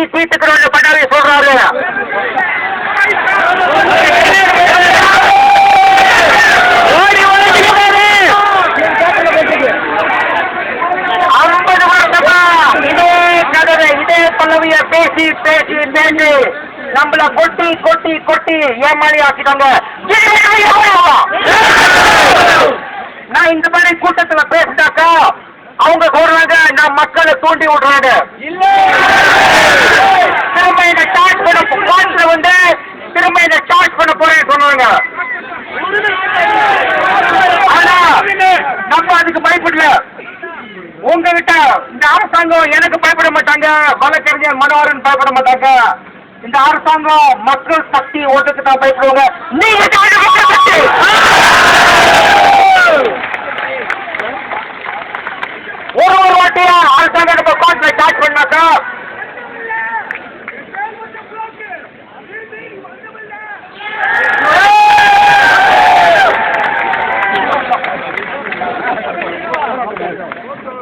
பேசி தீர்த்துக்கிறோம் பட்டாவே சொல்றாரு. இதே பல்லவிய பேசி பேசி பேசி நம்மள கொட்டி கொட்டி கொட்டி ஏமாளி ஆக்கிட்டாங்க. நான் இந்த மாதிரி கூட்டத்துல பேசிட்டாக்கா அவங்க சொல்றாங்க நான் மக்களை தூண்டி விடுறாங்க. திரும்ப இந்த சார்ஜ் பண்ண காலத்துல வந்து திரும்ப இந்த சார்ஜ் பண்ண போறேன்னு சொன்னாங்க. ஆனா நம்ம அதுக்கு பயப்படல. உங்ககிட்ட இந்த அரசாங்கம் எனக்கு பயப்பட மாட்டாங்க, வழக்கறிஞர் மனோகரன் பயப்பட மாட்டாங்க. இந்த அரசாங்கம் மக்கள் சக்தி ஓட்டுக்கு தான் பயப்படுவாங்க. நீங்க ஒரு வாட்டியா அரசாங்கம் நம்ம காட்டுல சார்ஜ் பண்ணாக்கா